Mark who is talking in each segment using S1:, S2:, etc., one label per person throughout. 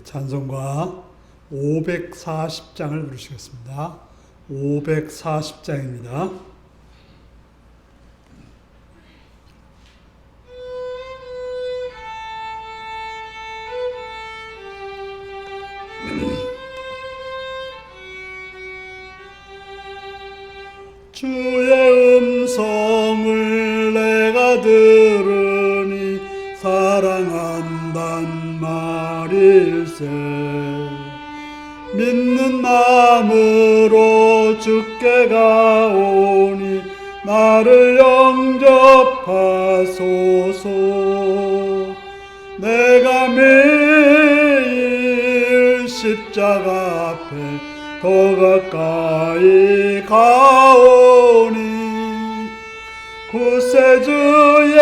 S1: 찬송가 540장을 부르시겠습니다. 540장입니다. 주의 음성을 내가 들으니 사랑한단 말일세. 믿는 마음으로 주께 가오니 나를 영접하소서. 내가 매일 십자가 앞에 더 가까이 가오니 구세주의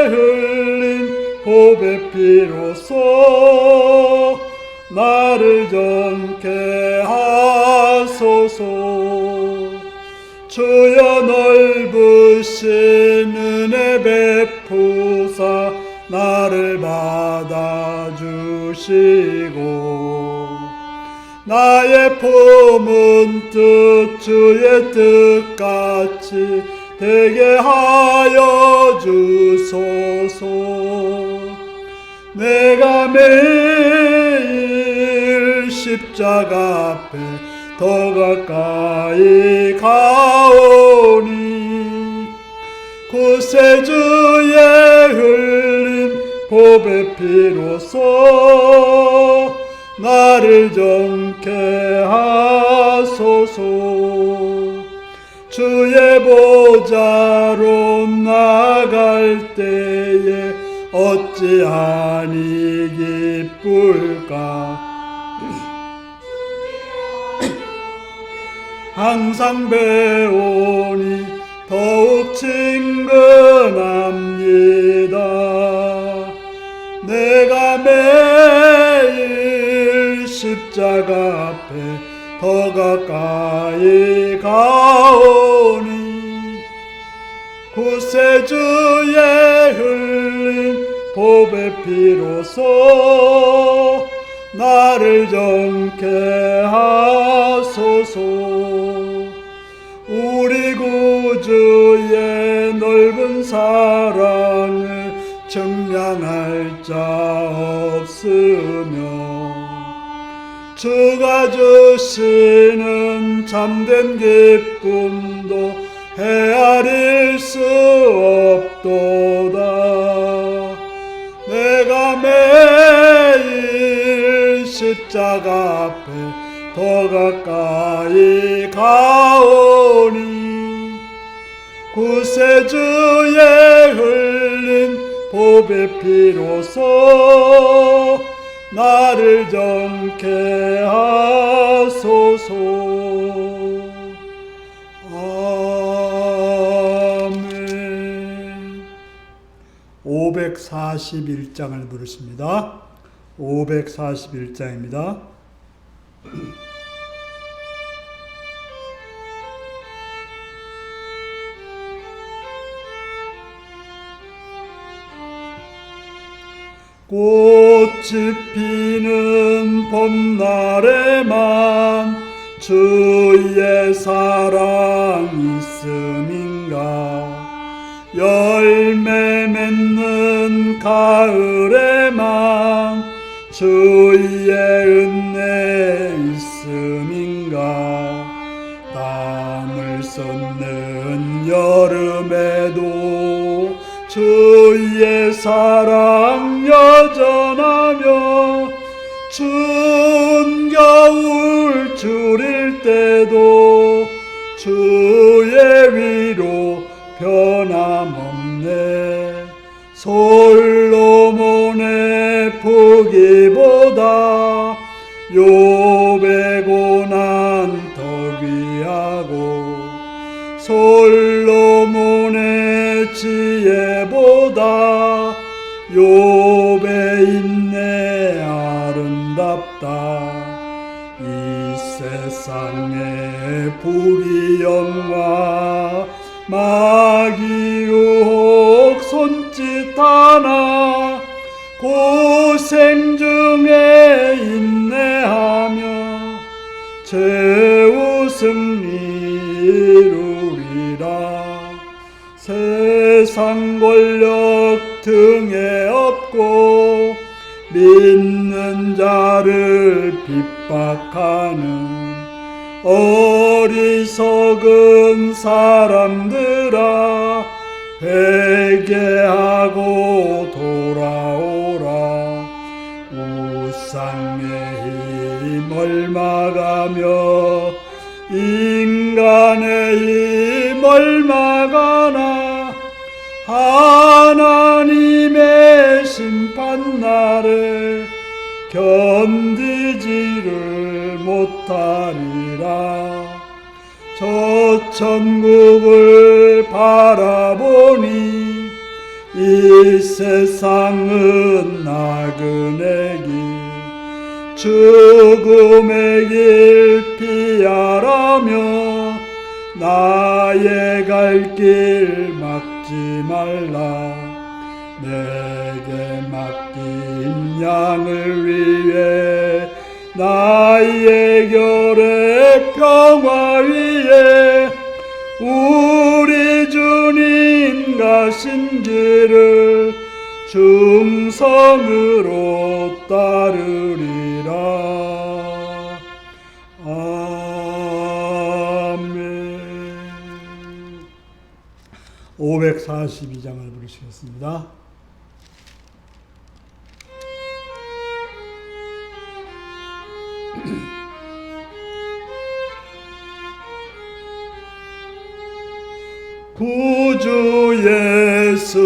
S1: 흘린 보배 피로써 나를 정케 하소서. 주여 넓으신 은혜 베푸사 나를 받아주시고 나의 품은 뜻 주의 뜻같이 되게 하여 주소서. 내가 매일 십자가 앞에 더 가까이 가오니 구세주의 흘린 보배 피로써 나를 정케 하소서. 주의 보좌로 나갈 때에 어찌하니 기쁠까. 항상 배우니 더욱 친근합니다. 내가 매일 십자가 앞에 더 가까이 가오니 구세주의 흘린 보배 피로써 나를 정케 하소서. 우리 구주의 넓은 사랑을 증량할 자 없으며 주가 주시는 참된 기쁨도 헤아릴 수 없도다. 내가 매일 십자가 앞에 더 가까이 가오니 구세주의 흘린 보배 피로써 나를 정케 하소서. 아멘. 541장을 부르십니다. 541장입니다. 꽃이 피는 봄날에만 주의 사랑이 있음인가. 열매 맺는 가을에만 주의 은혜 있음인가. 땀을 쏟는 여름에도 주의 사랑 여전하며 추운 겨울 줄일 때도 주의 위로 변함없네. 솔로몬의 부귀보다 욥의 고난 더 귀하고 솔로몬의 지혜보다 욥의 인내 아름답다. 이 세상의 부귀 영화 마귀 유혹 손짓 하나 고생 중에 인내하며 최후 승리 이루리라. 세상 권력 등에 업고 믿는 자를 핍박하는 어리석은 사람들아, 회개하고 돌아오라. 우상의 힘을 막아며 인간의 힘을 막아나 하나님의 심판날에 견디지를 못하리라. 저 천국을 바라보니 이 세상은 나그네 길, 죽음의 길 피하라며 나의 갈 길 막지 말라. 내게 맡긴 양을 위해 나의 결의 평화 위에 우리 주님 가신 길을 충성으로 따르리라. 아멘. 542장을 부르시겠습니다. 구주 예수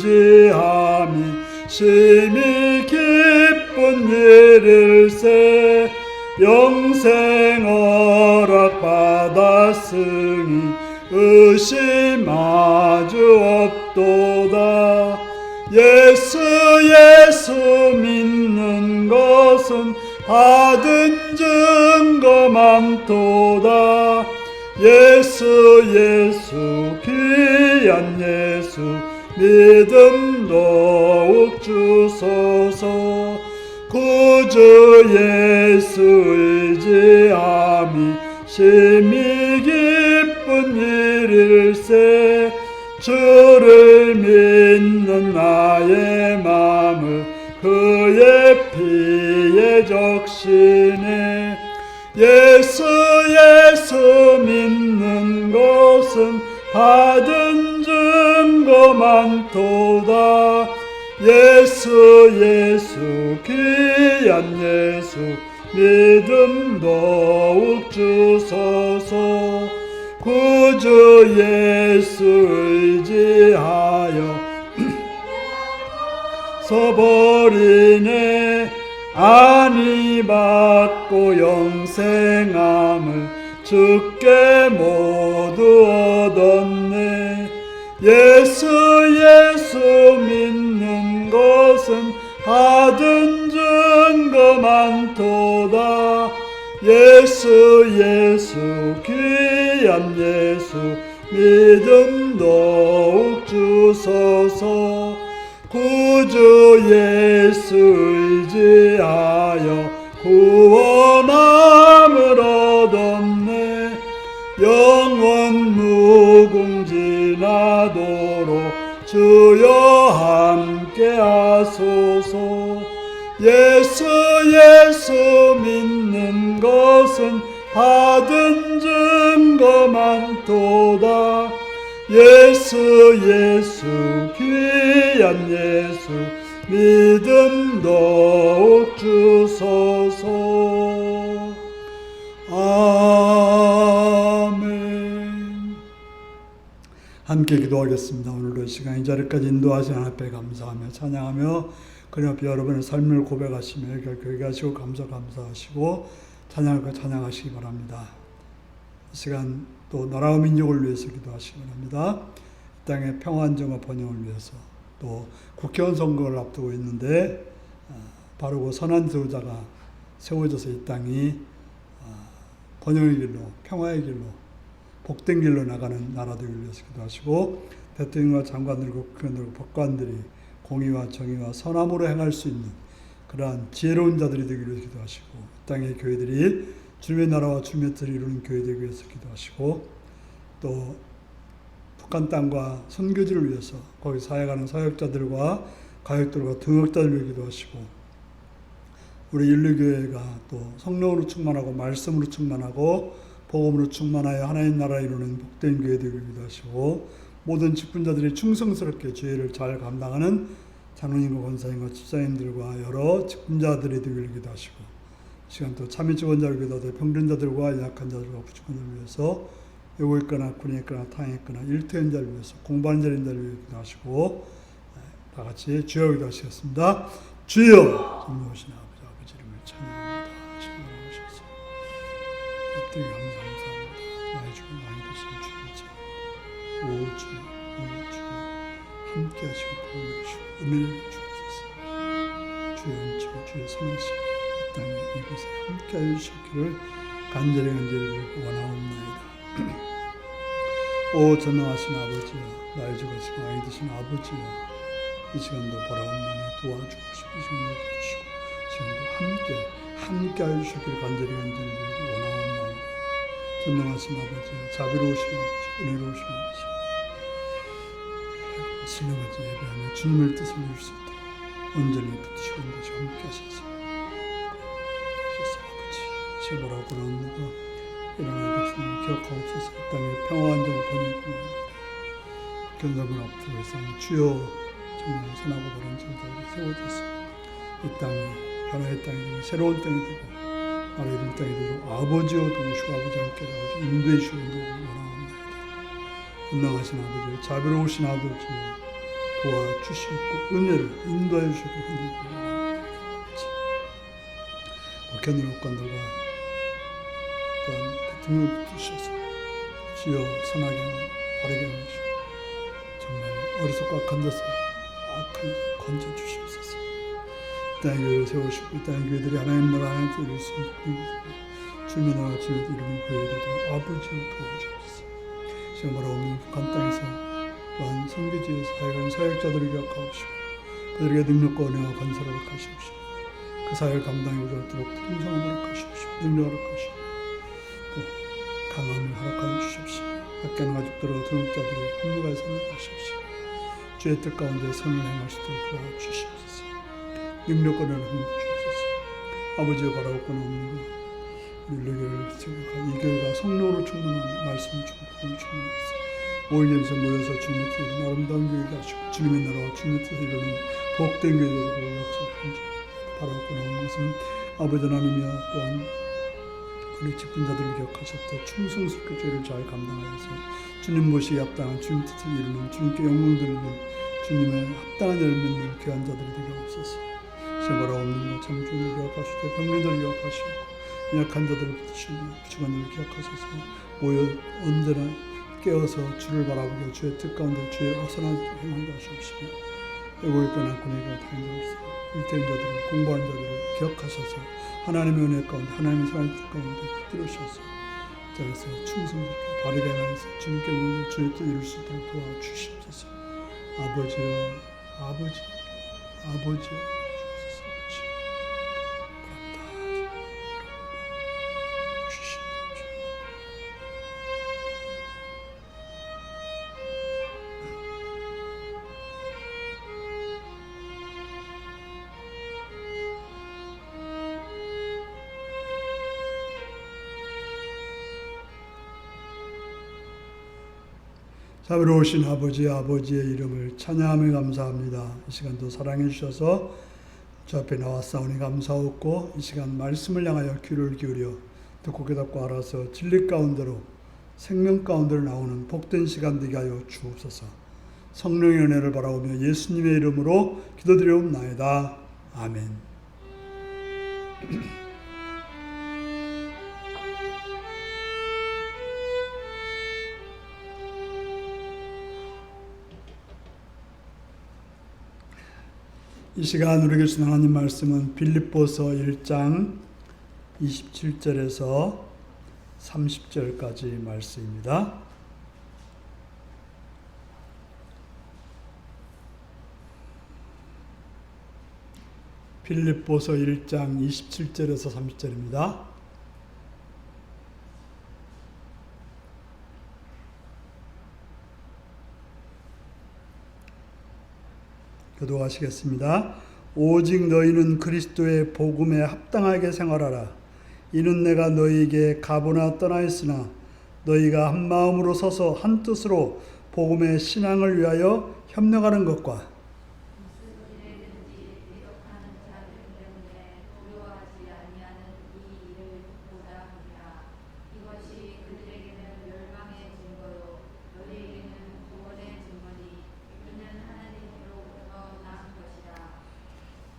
S1: 의지함이 심히 기쁜 일일세. 영생 허락 받았으니 의심하주 없도다. 예수 믿는 것은 받은 증거 많도다. 예수 귀한 예수 믿음 더욱 주소서. 구주 예수 의지함이 심히 기쁜 일일세. 주를 믿는 나의 마음을 그의 피에 적시네. 예수 믿는 것은 받은 증거 많도다. 예수 귀한 예수 믿음 더욱 주소서. 구주 예수 의지하여 서버리네. 안위 받고 영생함을 주께 모두 얻었네. 예수 믿는 것은 받은 증거 많도다. 예수 귀한 예수 믿음 더욱 주소서. 구주 예수 의지하여 구원함을 얻었네. 영원 무궁지나도록 주여 함께 하소서. 예수 믿는 것은 받은 증거 많도다. 예수 귀한 예수 믿음 더욱 주소서. 아멘. 함께 기도하겠습니다. 오늘도 이 시간 이 자리까지 인도하신 하나님 앞에 감사하며 찬양하며 그냥 여러분의 삶을 고백하시며 결코 하시고 감사하시고 찬양하시기 바랍니다. 이 시간 또 나라와 민족을 위해서 기도하시기 바랍니다. 이 땅의 평안정화 번영을 위해서 또 국회의원 선거를 앞두고 있는데 바르고 선한 지도자가 세워져서 이 땅이 번영의 길로 평화의 길로 복된 길로 나가는 나라 되기 위해서 기도하시고 대통령과 장관들과 국회의원들과 법관들이 공의와 정의와 선함으로 행할 수 있는 그러한 지혜로운 자들이 되기를 위해서 기도하시고, 땅의 교회들이 주님의 나라와 주님의 뜻을 이루는 교회 되기 위해서 기도하시고, 또 북한 땅과 선교지를 위해서 거기 사역하는 사역자들과 가역들과 등역자들을 위해 기도하시고, 우리 인류교회가 또 성령으로 충만하고 말씀으로 충만하고 복음으로 충만하여 하나님 나라를 이루는 복된 교회 되기를 기도하시고, 모든 직분자들이 충성스럽게 주의를 잘 감당하는 장로님과 권사님과 집사님들과 여러 직분자들이 되기를 기도하시고, 시간 또 참여 직원자를 기도하되 병든자들과 약한 자들과 부족한 자를 위해서 요구 있거나 군에 있거나 타에 있거나 일터인 자를 위해서 공부하는 자를 위해 기도하시고, 다 같이 주여 기도하시겠습니다. 주여 전능하신 아버지 이름을 찬양합니다. 신뢰하셔서 그때 감사합니다. 나의 주가 나의 되신 주님이자 오 주여 함께 하시고 보호해 주시고 은혜를 주옵소서. 주의 은총 주의 선하심 이 땅에 이곳에 함께 하여 주시기를 간절히 원하옵나이다. 오 전능하신 아버지여, 나의 주가시고 나의 되신 아버지여, 이 시간도 보라옵나니 도와주시고 이 시간도 주시고 지금도 함께 하여 주시기를 간절히 원하옵나이다. 전능하신 아버지여, 자비로우신 아버지, 은혜로우신 아버지, 신령하지 예배하며 주님의 뜻을 이룰 수 있도록 온전히 붙이시고 다시 함께 하셔서 아버지 시보라고 나옵니다. 일어나는 백성을 기억하옵소서. 이 땅에 평화와 안정을 번영하옵나이다. 견성을 앞두고 있사오니 주여 정말 선하고 바른 제자들이 세워져서 이 땅이 변화의 땅이 되고 새로운 땅이 되고 나라의 이룬 땅이 되고 아버지와 도우시고 아버지 함께 나오시고 인도해 주시고 원하옵나이다. 분당하신 아버지, 자비로우신 아버지 도와주시고 은혜를 인도하여 주시기 힘들고 국회의원 의원들과 또한 대통령을 붙드셔서 주여 선하게 바르게 하시고 정말 어리석고 악한 자서 악한 건져 주시옵소서. 이 땅의 교회를 세우시고 이 땅의 교회들이 하나님 나라 하나님 뜻을 이룰 수 있는 주님의 나라 주님의 이름을 보여드리도록 아버지로 도와주옵소서. 지금 바라오는 북한 땅에서 또한 선교지에서 사역하는 사역자들을 기억하옵시고 그들에게 능력과 은혜와 건설을 허락하시옵시고 그 사역을 감당해 오도록 풍성함을 허락하시옵시고 능력을 허락하시고 또 강함을 허락하여 주십시오. 밖에는 가족들과 등록자들이 합리가에 선을 하십시오. 주의 뜻 가운데 선을 행할 수 있도록 도와주시옵소서. 능력과 은혜를 주옵소서. 아버지의 바라옵고는 없는 것 인류교회를 생각한 이 교회가 성령으로 충만한 말씀 충만해서 모이면서 모여서 주님의 뜻을 이루는 아름다운 교회가 하시고 주님의 나라와 주님의 뜻을 이루는 복된 교회로 역사하는지 바라옵고는 없는 것은 아버지 하나님이여 또한 우리 직분자들을 기억하셨고 충성스럽게 죄를 잘 감당하여서 주님 모시기에 합당한 주님 뜻을 이루는 주님께 영광 돌리는 주님의 합당한 열매는 귀한 자들이 되게 없어서 제발 없는 것 창조를 기억하시고 병민들을 기억하시고 약한 자들을 붙이시고 부족한 자를 기억하셔서 모여 언제나 깨어서 주를 바라보고 주의 뜻 가운데 주의 어선한 행하게 하시옵시며 애고있거나 군의가 다인자로서 일대인 자들을 공부한 자들을 기억하셔서 하나님의 은혜 가운데 하나님의 사랑의 뜻 가운데 붙들으셔서 자에서 충성스럽게 바르게 행하여서 주님께 모든 주의 뜻 이룰 수 있도록 도와주시옵소서. 아버지여 아버지여 자비로우신 아버지의 이름을 찬양하며 감사합니다. 이 시간도 사랑해 주셔서 저 앞에 나왔사오니 감사하고 이 시간 말씀을 향하여 귀를 기울여 듣고 깨닫고 알아서 진리 가운데로 생명 가운데로 나오는 복된 시간 되게 하여 주옵소서. 성령의 은혜를 바라오며 예수님의 이름으로 기도드리옵나이다. 아멘. 이 시간 우리에게 주신 하나님 말씀은 빌립보서 1장 27절에서 30절까지 말씀입니다. 빌립보서 1장 27절에서 30절입니다. 교도하시겠습니다. 오직 너희는 그리스도의 복음에 합당하게 생활하라. 이는 내가 너희에게 가보나 떠나 있으나 너희가 한 마음으로 서서 한 뜻으로 복음의 신앙을 위하여 협력하는 것과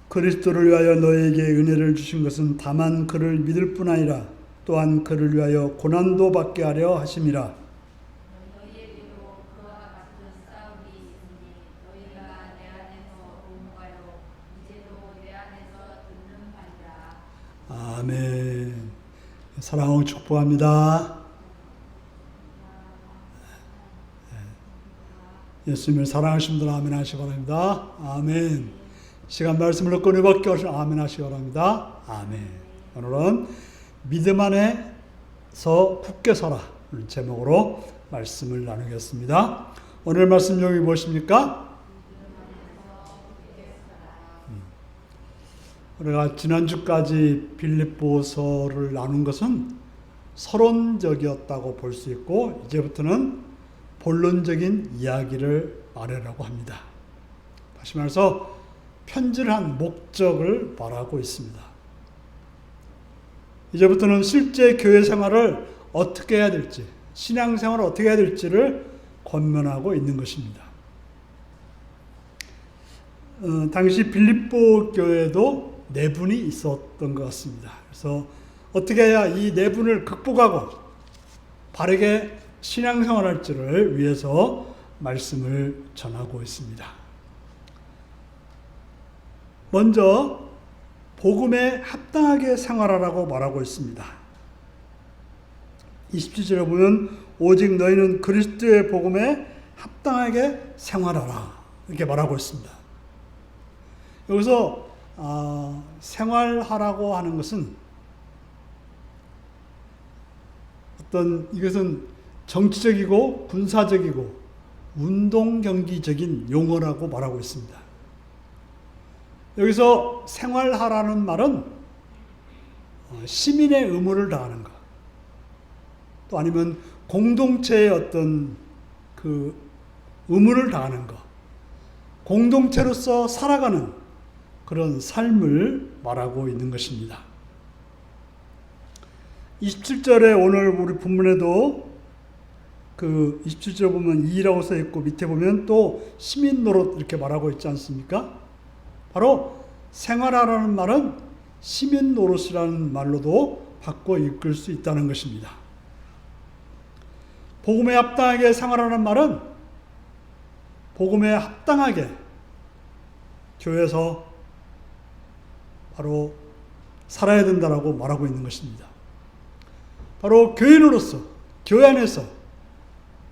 S1: 그리스도를 위하여 너희에게 은혜를 주신 것은 다만 그를 믿을 뿐 아니라 또한 그를 위하여 고난도 받게 하려 하심이라.
S2: 너희에게도 그와 같은 싸움이 있으니 너희가 내 안에서 온가요 이제도 내 안에서 듣는 바니라.
S1: 아멘. 사랑하고 축복합니다. 예수님을 사랑하시는 분들 아멘 하시기 바랍니다. 아멘. 시간 말씀을 듣고 은혜받게 하시면 아멘 하시기 바랍니다. 아멘. 오늘은 믿음 안에서 굳게 서라 제목으로 말씀을 나누겠습니다. 오늘 말씀 제목이 무엇입니까? 우리가 지난주까지 빌립보서를 나눈 것은 서론적이었다고 볼 수 있고 이제부터는 본론적인 이야기를 말하려고 합니다. 다시 말해서 편지를 한 목적을 말하고 있습니다. 이제부터는 실제 교회 생활을 어떻게 해야 될지, 신앙 생활을 어떻게 해야 될지를 권면하고 있는 것입니다. 당시 빌립보 교회도 내분이 있었던 것 같습니다. 그래서 어떻게 해야 이 내분을 극복하고 바르게 신앙 생활할지를 위해서 말씀을 전하고 있습니다. 먼저 복음에 합당하게 생활하라고 말하고 있습니다. 27절에 보면 오직 너희는 그리스도의 복음에 합당하게 생활하라 이렇게 말하고 있습니다. 여기서 생활하라고 하는 것은 이것은 정치적이고 군사적이고 운동 경기적인 용어라고 말하고 있습니다. 여기서 생활하라는 말은 시민의 의무를 다하는 것, 또 아니면 공동체의 어떤 그 의무를 다하는 것, 공동체로서 살아가는 그런 삶을 말하고 있는 것입니다. 27절에 오늘 우리 본문에도 그 27절 보면 이라고 써 있고 밑에 보면 또 시민 노릇 이렇게 말하고 있지 않습니까? 바로 생활하라는 말은 시민 노릇이라는 말로도 바꿔 읽을 수 있다는 것입니다. 복음에 합당하게 생활하는 말은 복음에 합당하게 교회에서 바로 살아야 된다라고 말하고 있는 것입니다. 바로 교인으로서 교회 안에서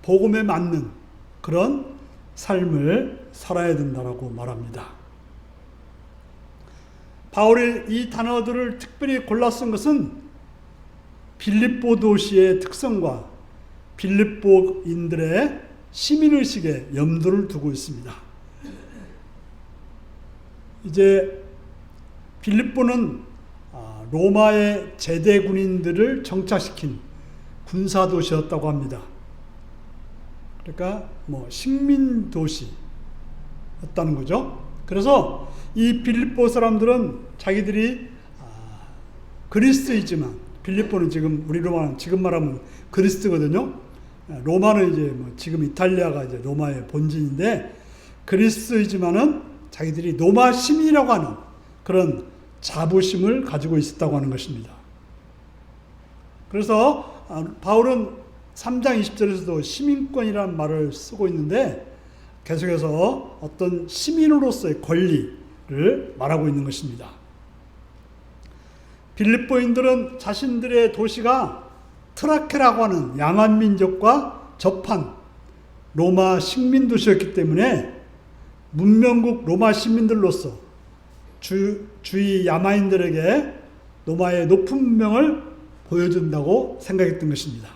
S1: 복음에 맞는 그런 삶을 살아야 된다라고 말합니다. 바울이 이 단어들을 특별히 골라 쓴 것은 빌립보 도시의 특성과 빌립보인들의 시민의식에 염두를 두고 있습니다. 이제 빌립보는 로마의 제대 군인들을 정착시킨 군사도시였다고 합니다. 그러니까 식민 도시였다는 거죠. 그래서 이 빌립보 사람들은 자기들이 그리스도이지만 빌립보는 지금 우리로 말하면 지금 말하면 그리스도거든요. 로마는 이제 지금 이탈리아가 이제 로마의 본진인데 그리스도이지만은 자기들이 로마 시민이라고 하는 그런 자부심을 가지고 있었다고 하는 것입니다. 그래서 바울은 3장 20절에서도 시민권이라는 말을 쓰고 있는데 계속해서 어떤 시민으로서의 권리를 말하고 있는 것입니다. 빌립보인들은 자신들의 도시가 트라케라고 하는 양한 민족과 접한 로마 식민 도시였기 때문에 문명국 로마 시민들로서 주위 야마인들에게 로마의 높은 문명을 보여준다고 생각했던 것입니다.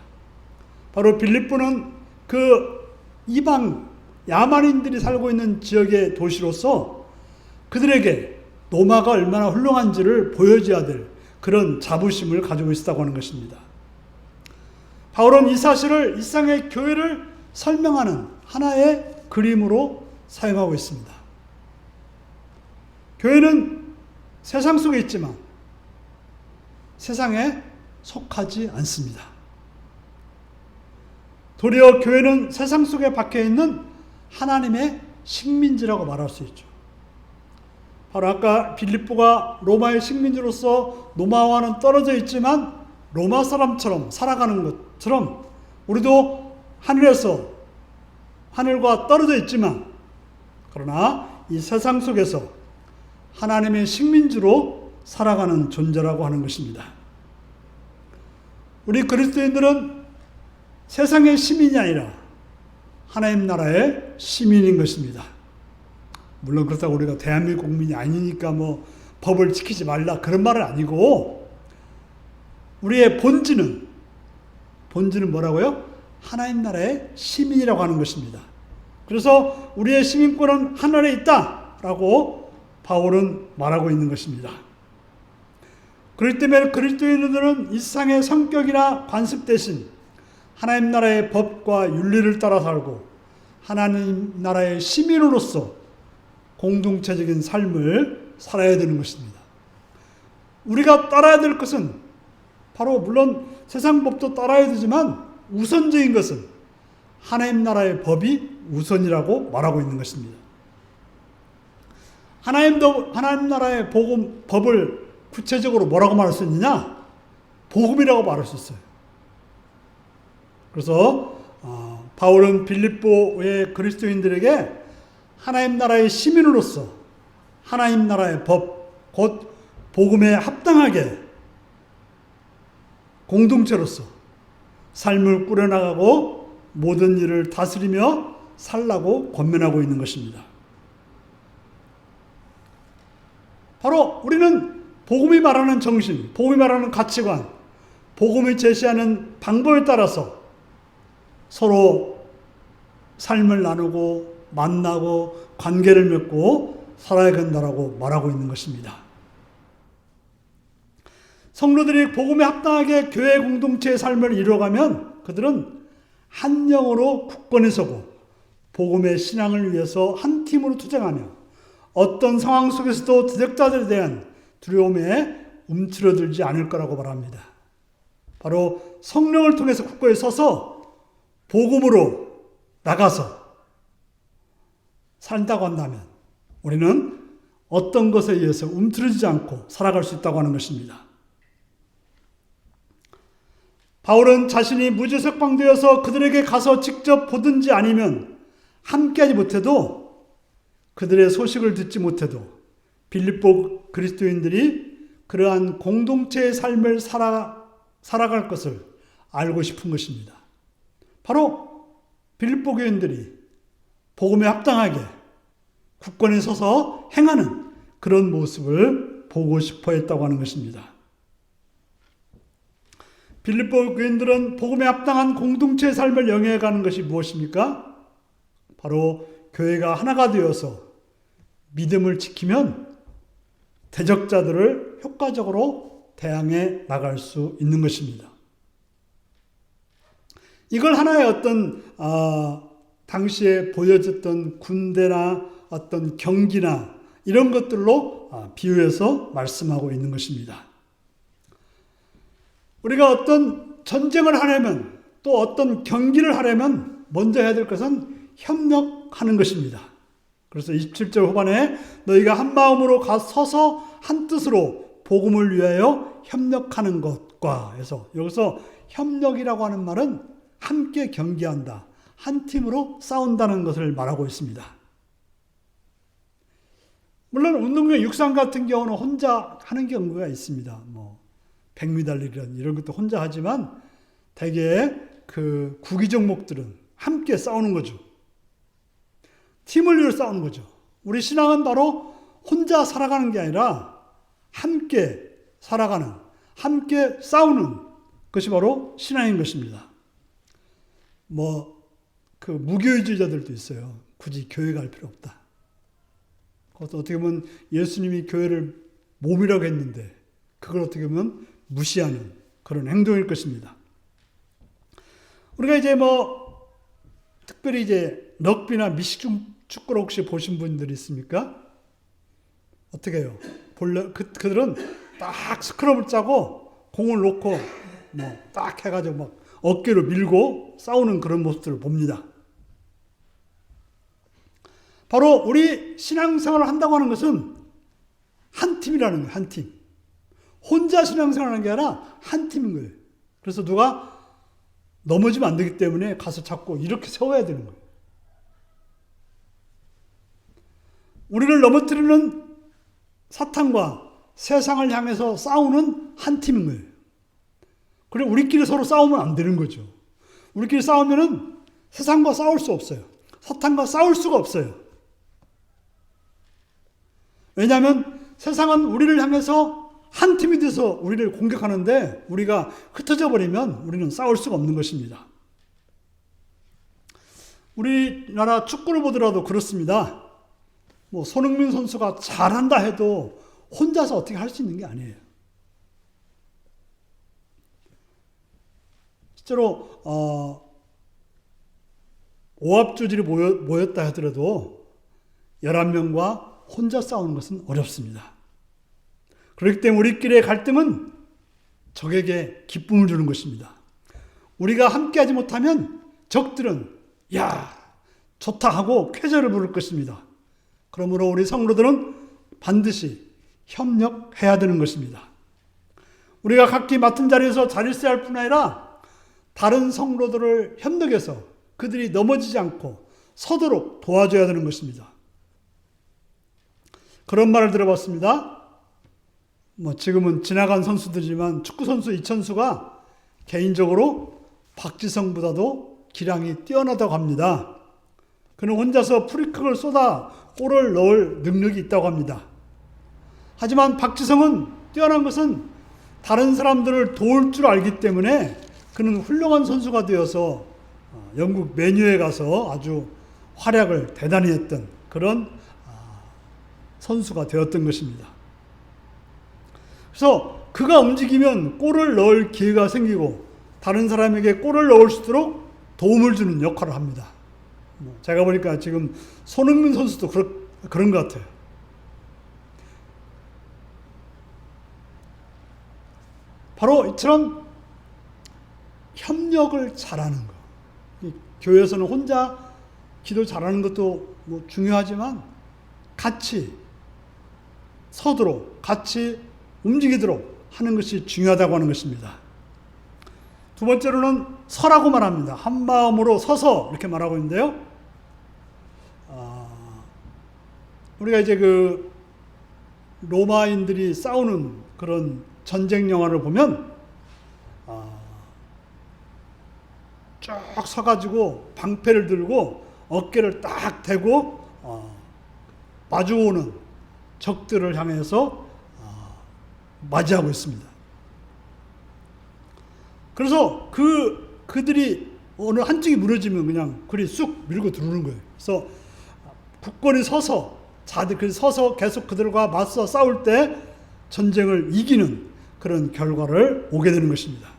S1: 바로 빌립보는 그 이방 야만인들이 살고 있는 지역의 도시로서 그들에게 로마가 얼마나 훌륭한지를 보여줘야 될 그런 자부심을 가지고 있었다고 하는 것입니다. 바울은 이 사실을 일상의 교회를 설명하는 하나의 그림으로 사용하고 있습니다. 교회는 세상 속에 있지만 세상에 속하지 않습니다. 도리어 교회는 세상 속에 박혀 있는 하나님의 식민지라고 말할 수 있죠. 바로 아까 빌립보가 로마의 식민지로서 로마와는 떨어져 있지만 로마 사람처럼 살아가는 것처럼 우리도 하늘과 떨어져 있지만 그러나 이 세상 속에서 하나님의 식민지로 살아가는 존재라고 하는 것입니다. 우리 그리스도인들은 세상의 시민이 아니라 하나님 나라의 시민인 것입니다. 물론 그렇다고 우리가 대한민국 국민이 아니니까 뭐 법을 지키지 말라 그런 말은 아니고 우리의 본질은 뭐라고요? 하나님 나라의 시민이라고 하는 것입니다. 그래서 우리의 시민권은 하늘에 있다라고 바울은 말하고 있는 것입니다. 그렇기 때문에 그리스도인들은 일상의 성격이나 관습 대신 하나님 나라의 법과 윤리를 따라 살고 하나님 나라의 시민으로서 공동체적인 삶을 살아야 되는 것입니다. 우리가 따라야 될 것은 바로 물론 세상 법도 따라야 되지만 우선적인 것은 하나님 나라의 법이 우선이라고 말하고 있는 것입니다. 하나님 나라의 법을 구체적으로 뭐라고 말할 수 있느냐? 복음이라고 말할 수 있어요. 그래서 바울은 빌립보의 그리스도인들에게 하나님 나라의 시민으로서 하나님 나라의 법, 곧 복음에 합당하게 공동체로서 삶을 꾸려나가고 모든 일을 다스리며 살라고 권면하고 있는 것입니다. 바로 우리는 복음이 말하는 정신, 복음이 말하는 가치관, 복음이 제시하는 방법에 따라서 서로 삶을 나누고 만나고 관계를 맺고 살아야 된다라고 말하고 있는 것입니다. 성도들이 복음에 합당하게 교회 공동체의 삶을 이루어가면 그들은 한 영으로 굳건히 서고 복음의 신앙을 위해서 한 팀으로 투쟁하며 어떤 상황 속에서도 대적자들에 대한 두려움에 움츠러들지 않을 거라고 말합니다. 바로 성령을 통해서 굳건히 서서 복음으로 나가서 산다고 한다면 우리는 어떤 것에 의해서 움츠러지지 않고 살아갈 수 있다고 하는 것입니다. 바울은 자신이 무죄석방되어서 그들에게 가서 직접 보든지 아니면 함께하지 못해도 그들의 소식을 듣지 못해도 빌립보 그리스도인들이 그러한 공동체의 삶을 살아갈 것을 알고 싶은 것입니다. 바로 빌립보 교인들이 복음에 합당하게 굳건히 서서 행하는 그런 모습을 보고 싶어 했다고 하는 것입니다. 빌립보 교인들은 복음에 합당한 공동체의 삶을 영위해가는 것이 무엇입니까? 바로 교회가 하나가 되어서 믿음을 지키면 대적자들을 효과적으로 대항해 나갈 수 있는 것입니다. 이걸 하나의 어떤 당시에 보여졌던 군대나 어떤 경기나 이런 것들로 비유해서 말씀하고 있는 것입니다. 우리가 어떤 전쟁을 하려면 또 어떤 경기를 하려면 먼저 해야 될 것은 협력하는 것입니다. 그래서 27절 후반에 너희가 한 마음으로 서서 한 뜻으로 복음을 위하여 협력하는 것과 해서 여기서 협력이라고 하는 말은 함께 경기한다. 한 팀으로 싸운다는 것을 말하고 있습니다. 물론 운동회 육상 같은 경우는 혼자 하는 경우가 있습니다. 100m 이런 것도 혼자 하지만 대개 그 구기 종목들은 함께 싸우는 거죠. 팀을 위해 싸우는 거죠. 우리 신앙은 바로 혼자 살아가는 게 아니라 함께 살아가는, 함께 싸우는 것이 바로 신앙인 것입니다. 그 무교회주의자들도 있어요. 굳이 교회 갈 필요 없다. 그것도 어떻게 보면 예수님이 교회를 몸이라고 했는데 그걸 어떻게 보면 무시하는 그런 행동일 것입니다. 우리가 이제 특별히 이제 럭비나 미식축구를 혹시 보신 분들이 있습니까? 어떻게 해요? 그들은 딱 스크럼을 짜고 공을 놓고 딱 해가지고 막 어깨로 밀고 싸우는 그런 모습들을 봅니다. 바로 우리 신앙생활을 한다고 하는 것은 한 팀이라는 거예요. 한 팀. 혼자 신앙생활을 하는 게 아니라 한 팀인 거예요. 그래서 누가 넘어지면 안 되기 때문에 가서 잡고 이렇게 세워야 되는 거예요. 우리를 넘어뜨리는 사탄과 세상을 향해서 싸우는 한 팀인 거예요. 그리고 우리끼리 서로 싸우면 안 되는 거죠. 우리끼리 싸우면은 세상과 싸울 수 없어요. 사탄과 싸울 수가 없어요. 왜냐하면 세상은 우리를 향해서 한 팀이 돼서 우리를 공격하는데 우리가 흩어져 버리면 우리는 싸울 수가 없는 것입니다. 우리나라 축구를 보더라도 그렇습니다. 손흥민 선수가 잘한다 해도 혼자서 어떻게 할 수 있는 게 아니에요. 실제로 오합조질이 모였다 하더라도 11명과 혼자 싸우는 것은 어렵습니다. 그렇기 때문에 우리끼리의 갈등은 적에게 기쁨을 주는 것입니다. 우리가 함께하지 못하면 적들은 야 좋다 하고 쾌재를 부를 것입니다. 그러므로 우리 성도들은 반드시 협력해야 되는 것입니다. 우리가 각기 맡은 자리에서 잘 있어야 할 뿐 아니라 다른 성도들을 협력해서 그들이 넘어지지 않고 서도록 도와줘야 되는 것입니다. 그런 말을 들어봤습니다. 지금은 지나간 선수들이지만 축구선수 이천수가 개인적으로 박지성보다도 기량이 뛰어나다고 합니다. 그는 혼자서 프리킥을 쏟아 골을 넣을 능력이 있다고 합니다. 하지만 박지성은 뛰어난 것은 다른 사람들을 도울 줄 알기 때문에 그는 훌륭한 선수가 되어서 영국 맨유에 가서 아주 활약을 대단히 했던 그런 선수가 되었던 것입니다. 그래서 그가 움직이면 골을 넣을 기회가 생기고 다른 사람에게 골을 넣을 수 있도록 도움을 주는 역할을 합니다. 제가 보니까 지금 손흥민 선수도 그런 것 같아요. 바로 이처럼 협력을 잘하는 것. 교회에서는 혼자 기도 잘하는 것도 중요하지만 같이 서도록 같이 움직이도록 하는 것이 중요하다고 하는 것입니다. 두 번째로는 서라고 말합니다. 한 마음으로 서서 이렇게 말하고 있는데요. 우리가 이제 로마인들이 싸우는 그런 전쟁 영화를 보면 쭉 서가지고 방패를 들고 어깨를 딱 대고 마주오는 적들을 향해서 맞이하고 있습니다. 그래서 그들이 어느 한쪽이 무너지면 그냥 그리 쑥 밀고 들어오는 거예요. 그래서 굳건히 서서 서서 계속 그들과 맞서 싸울 때 전쟁을 이기는 그런 결과를 오게 되는 것입니다.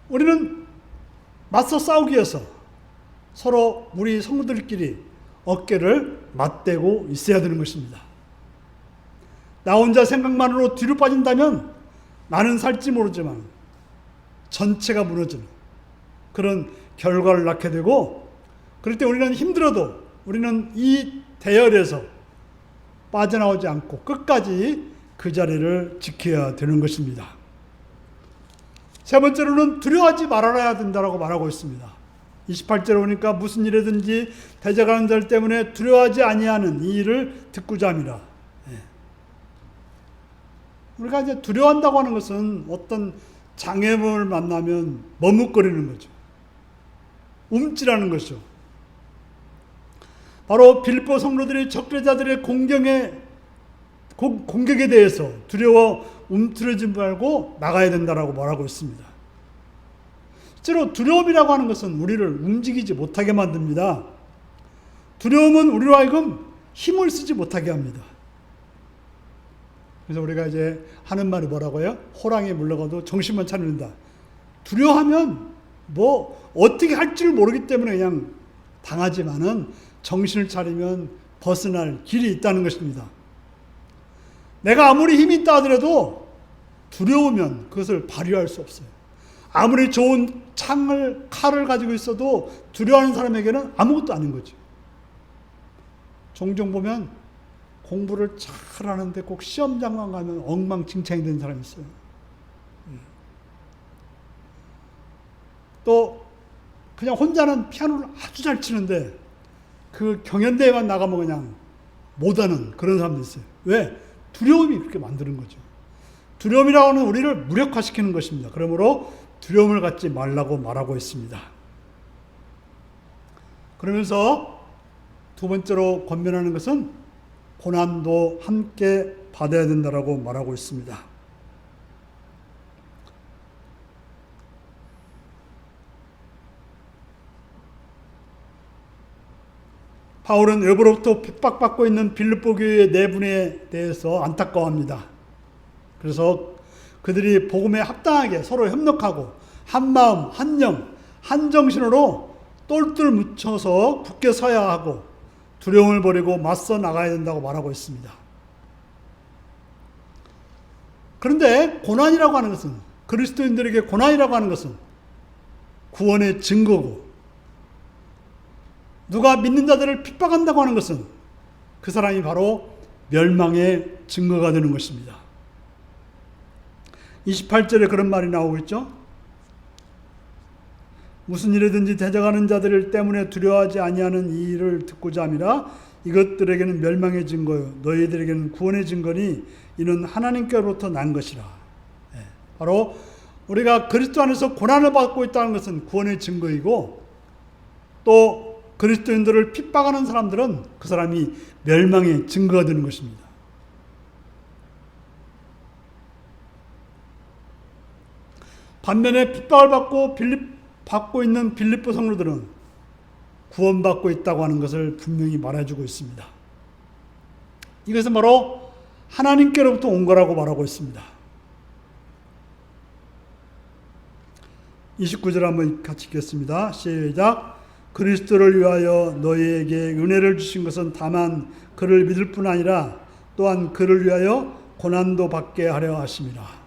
S1: 우리는 맞서 싸우기 위해서 서로 우리 성도들끼리 어깨를 맞대고 있어야 되는 것입니다. 나 혼자 생각만으로 뒤로 빠진다면 나는 살지 모르지만 전체가 무너지는 그런 결과를 낳게 되고, 그럴 때 우리는 힘들어도 우리는 이 대열에서 빠져나오지 않고 끝까지 그 자리를 지켜야 되는 것입니다. 세 번째로는 두려워하지 말아야 된다고 말하고 있습니다. 28절에 보니까 무슨 일이든지 대적하는 자들 때문에 두려워하지 아니하는 이 일을 듣고자 함이라. 우리가 이제 두려워한다고 하는 것은 어떤 장애물을 만나면 머뭇거리는 거죠. 움찔하는 것이죠. 바로 빌립보 성도들이 적대자들의 공격에 대해서 두려워 움츠러지 말고 나가야 된다라고 말하고 있습니다. 실제로 두려움이라고 하는 것은 우리를 움직이지 못하게 만듭니다. 두려움은 우리로 하여금 힘을 쓰지 못하게 합니다. 그래서 우리가 이제 하는 말이 뭐라고요? 호랑이에 물러가도 정신만 차린다. 두려워하면 뭐 어떻게 할 줄 모르기 때문에 그냥 당하지만은 정신을 차리면 벗어날 길이 있다는 것입니다. 내가 아무리 힘이 있다 하더라도 두려우면 그것을 발휘할 수 없어요. 아무리 좋은 칼을 가지고 있어도 두려워하는 사람에게는 아무것도 아닌 거죠. 종종 보면 공부를 잘 하는데 꼭 시험장만 가면 엉망진창이 되는 사람이 있어요. 또 그냥 혼자는 피아노를 아주 잘 치는데 그 경연대회만 나가면 그냥 못하는 그런 사람도 있어요. 왜? 두려움이 그렇게 만드는 거죠. 두려움이라고 하는 우리를 무력화시키는 것입니다. 그러므로 두려움을 갖지 말라고 말하고 있습니다. 그러면서 두 번째로 권면하는 것은 고난도 함께 받아야 된다라고 말하고 있습니다. 바울은 외부로부터 핍박받고 있는 빌립보 교회의 내분에 대해서 안타까워합니다. 그래서 그들이 복음에 합당하게 서로 협력하고 한 마음, 한 영, 한 정신으로 똘똘 뭉쳐서 굳게 서야 하고 두려움을 버리고 맞서 나가야 된다고 말하고 있습니다. 그런데 고난이라고 하는 것은, 그리스도인들에게 고난이라고 하는 것은 구원의 증거고, 누가 믿는 자들을 핍박한다고 하는 것은 그 사람이 바로 멸망의 증거가 되는 것입니다. 28절에 그런 말이 나오고 있죠. 무슨 일이든지 대적하는 자들 때문에 두려워하지 아니하는 이 일을 듣고자 함이라. 이것들에게는 멸망의 증거요 너희들에게는 구원의 증거니 이는 하나님께로부터 난 것이라. 바로 우리가 그리스도 안에서 고난을 받고 있다는 것은 구원의 증거이고, 또 그리스도인들을 핍박하는 사람들은 그 사람이 멸망의 증거가 되는 것입니다. 반면에 핍박을 받고 있는 빌립보 성도들은 구원받고 있다고 하는 것을 분명히 말해주고 있습니다. 이것은 바로 하나님께로부터 온 거라고 말하고 있습니다. 29절 한번 같이 읽겠습니다. 시작. 그리스도를 위하여 너희에게 은혜를 주신 것은 다만 그를 믿을 뿐 아니라 또한 그를 위하여 고난도 받게 하려 하심이라.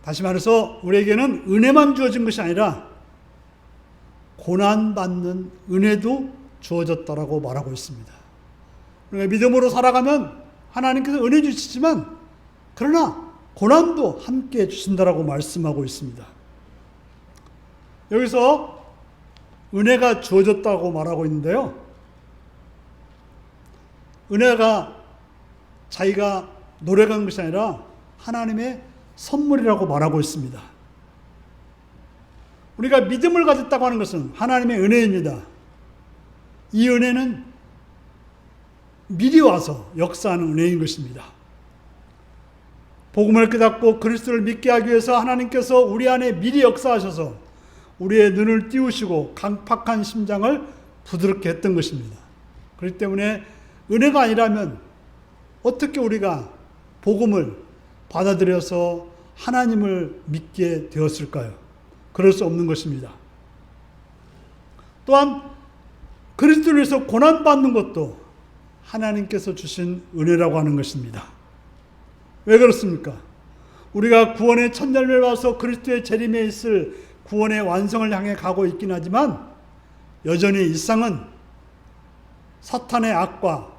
S1: 다시 말해서 우리에게는 은혜만 주어진 것이 아니라 고난받는 은혜도 주어졌다라고 말하고 있습니다. 우리가 믿음으로 살아가면 하나님께서 은혜 주시지만 그러나 고난도 함께 주신다라고 말씀하고 있습니다. 여기서 은혜가 주어졌다고 말하고 있는데요. 은혜가 자기가 노력한 것이 아니라 하나님의 선물이라고 말하고 있습니다. 우리가 믿음을 가졌다고 하는 것은 하나님의 은혜입니다. 이 은혜는 미리 와서 역사하는 은혜인 것입니다. 복음을 깨닫고 그리스도를 믿게 하기 위해서 하나님께서 우리 안에 미리 역사하셔서 우리의 눈을 띄우시고 강팍한 심장을 부드럽게 했던 것입니다. 그렇기 때문에 은혜가 아니라면 어떻게 우리가 복음을 받아들여서 하나님을 믿게 되었을까요? 그럴 수 없는 것입니다. 또한 그리스도를 위해서 고난받는 것도 하나님께서 주신 은혜라고 하는 것입니다. 왜 그렇습니까? 우리가 구원의 첫 열매를 봐서 그리스도의 재림에 있을 구원의 완성을 향해 가고 있긴 하지만 여전히 일상은 사탄의 악과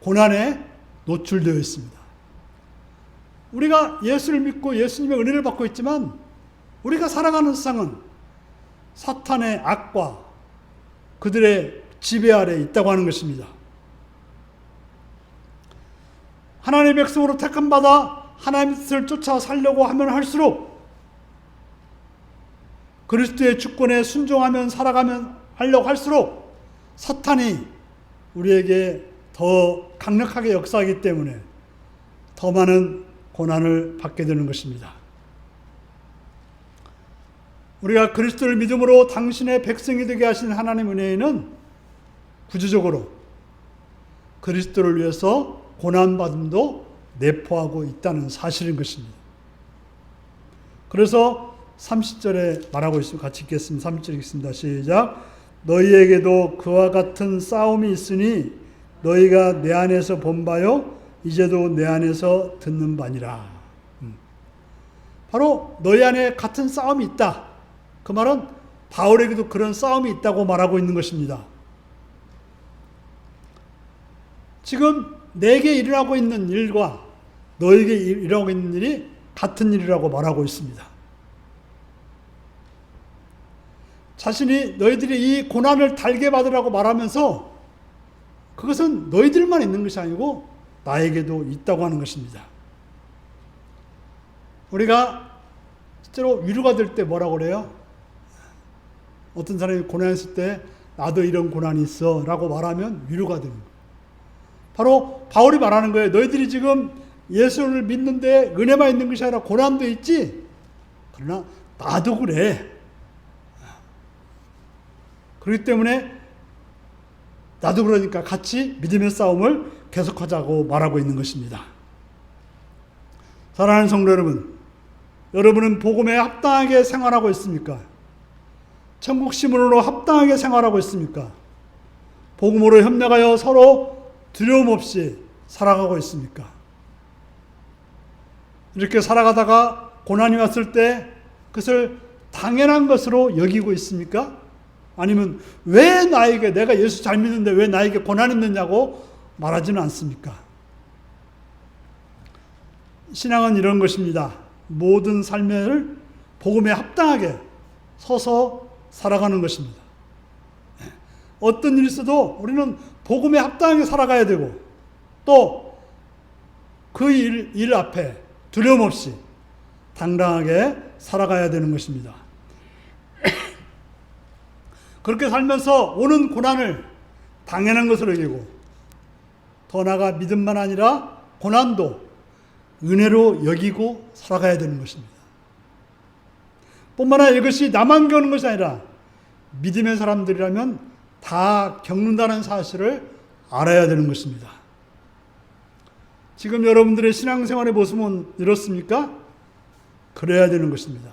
S1: 고난에 노출되어 있습니다. 우리가 예수를 믿고 예수님의 은혜를 받고 있지만 우리가 살아가는 세상은 사탄의 악과 그들의 지배 아래 있다고 하는 것입니다. 하나님의 백성으로 택함받아 하나님의 뜻을 쫓아 살려고 하면 할수록, 그리스도의 주권에 순종하면 살아가면 하려고 할수록 사탄이 우리에게 더 강력하게 역사하기 때문에 더 많은 고난을 받게 되는 것입니다. 우리가 그리스도를 믿음으로 당신의 백성이 되게 하신 하나님 은혜에는 구조적으로 그리스도를 위해서 고난받음도 내포하고 있다는 사실인 것입니다. 그래서 30절에 말하고 있습니다. 같이 읽겠습니다. 30절 읽겠습니다. 시작. 너희에게도 그와 같은 싸움이 있으니 너희가 내 안에서 본 바요 이제도 내 안에서 듣는 바니라. 바로 너희 안에 같은 싸움이 있다. 그 말은 바울에게도 그런 싸움이 있다고 말하고 있는 것입니다. 지금 내게 일어나고 있는 일과 너에게 일어나고 있는 일이 같은 일이라고 말하고 있습니다. 자신이 너희들이 이 고난을 달게 받으라고 말하면서 그것은 너희들만 있는 것이 아니고 나에게도 있다고 하는 것입니다. 우리가 실제로 위로가 될 때 뭐라고 그래요? 어떤 사람이 고난했을 때 나도 이런 고난이 있어 라고 말하면 위로가 되는 거예요. 바로 바울이 말하는 거예요. 너희들이 지금 예수를 믿는데 은혜만 있는 것이 아니라 고난도 있지? 그러나 나도 그래. 그렇기 때문에 나도 그러니까 같이 믿음의 싸움을 계속하자고 말하고 있는 것입니다. 사랑하는 성도 여러분, 여러분은 복음에 합당하게 생활하고 있습니까? 천국 시민으로 합당하게 생활하고 있습니까? 복음으로 협력하여 서로 두려움 없이 살아가고 있습니까? 이렇게 살아가다가 고난이 왔을 때 그것을 당연한 것으로 여기고 있습니까? 아니면 왜 나에게, 내가 예수 잘 믿는데 왜 나에게 고난이 있느냐고 말하지는 않습니까? 신앙은 이런 것입니다. 모든 삶을 복음에 합당하게 서서 살아가는 것입니다. 어떤 일이 있어도 우리는 복음에 합당하게 살아가야 되고 또 그 일 앞에 두려움 없이 당당하게 살아가야 되는 것입니다. 그렇게 살면서 오는 고난을 당연한 것으로 여기고 더 나아가 믿음만 아니라 고난도 은혜로 여기고 살아가야 되는 것입니다. 뿐만 아니라 이것이 나만 겪는 것이 아니라 믿음의 사람들이라면 다 겪는다는 사실을 알아야 되는 것입니다. 지금 여러분들의 신앙생활의 모습은 이렇습니까? 그래야 되는 것입니다.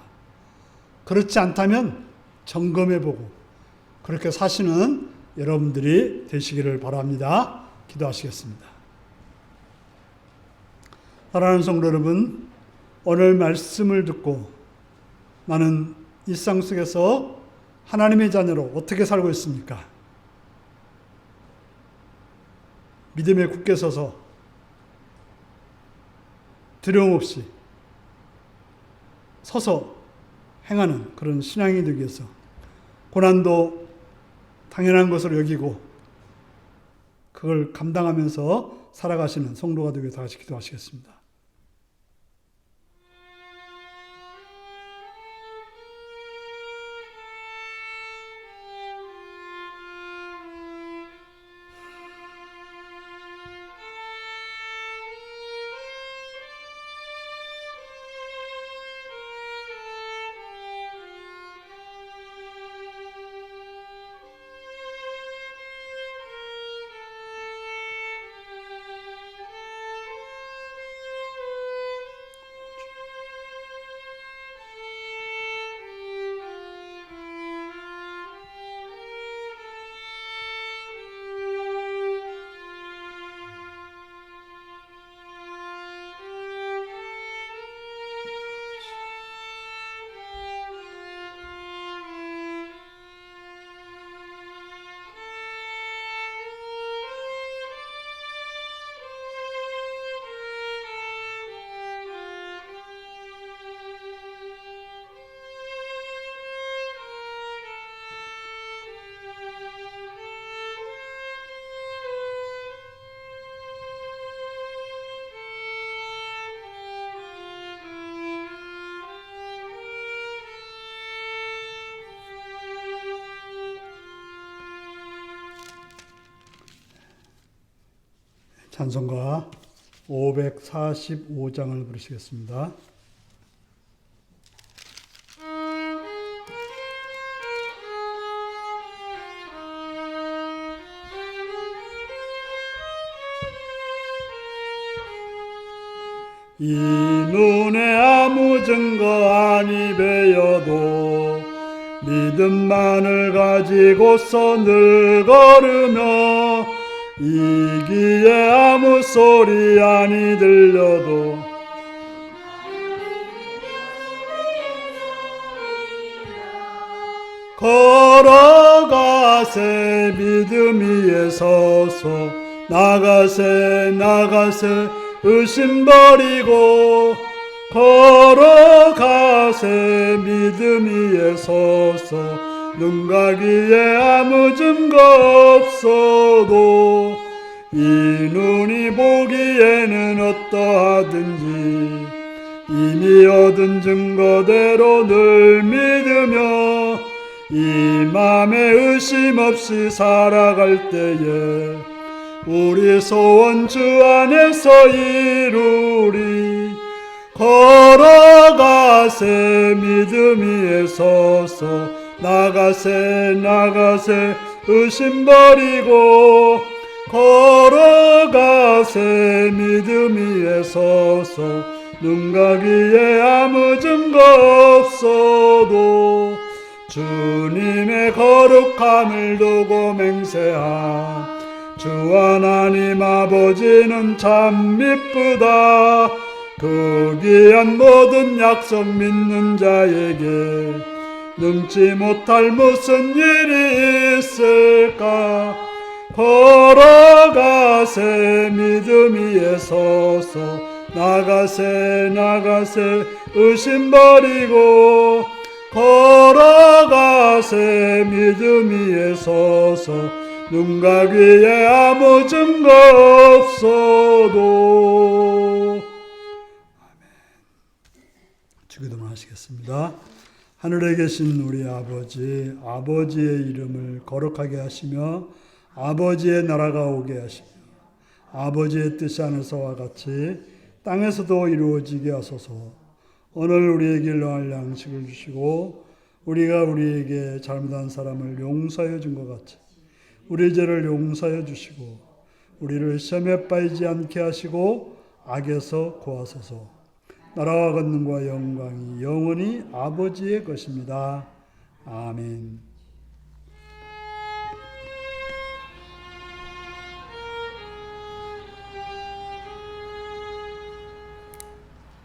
S1: 그렇지 않다면 점검해보고 그렇게 사시는 여러분들이 되시기를 바랍니다. 기도하시겠습니다. 사랑하는 성도 여러분, 오늘 말씀을 듣고 나는 일상 속에서 하나님의 자녀로 어떻게 살고 있습니까? 믿음에 굳게 서서 두려움 없이 서서 행하는 그런 신앙이 되기 위해서 고난도 당연한 것으로 여기고 그걸 감당하면서 살아가시는 성도가 되기 위해서 다 같이 기도하시겠습니다. 찬송가 545장을 부르시겠습니다. 이 눈에 아무 증거 아니 배여도 믿음만을 가지고서 늘 걸으며 이 귀에 아무 소리 아니 들려도 걸어가세 믿음 위에 서서 나가세 의심 버리고 걸어가세 믿음 위에 서서 눈 가기에 아무 증거 없어도 이 눈이 보기에는 어떠하든지 이미 얻은 증거대로 늘 믿으며 이 맘에 의심 없이 살아갈 때에 우리 소원 주 안에서 이루리. 걸어가세 믿음 위에 서서 나가세 의심 버리고 걸어가세 믿음 위에 서서 눈 가기에 아무 증거 없어도 주님의 거룩함을 두고 맹세한 주 하나님 아버지는 참 미쁘다. 그 귀한 모든 약속 믿는 자에게 능치 못할 무슨 일이 있을까. 걸어가세 믿음 위에 서서 나가세 의심 버리고 걸어가세 믿음 위에 서서 눈 가기에 아무 증거 없어도. 아멘. 주기도문 하시겠습니다. 하늘에 계신 우리 아버지, 아버지의 이름을 거룩하게 하시며 아버지의 나라가 오게 하시며 아버지의 뜻이 하늘서와 같이 땅에서도 이루어지게 하소서. 오늘 우리에게 일용할 양식을 주시고 우리가 우리에게 잘못한 사람을 용서해 준 것 같이 우리 죄를 용서해 주시고 우리를 시험에 빠지지 않게 하시고 악에서 구하소서. 나라와 권능과 영광이 영원히 아버지의 것입니다. 아멘.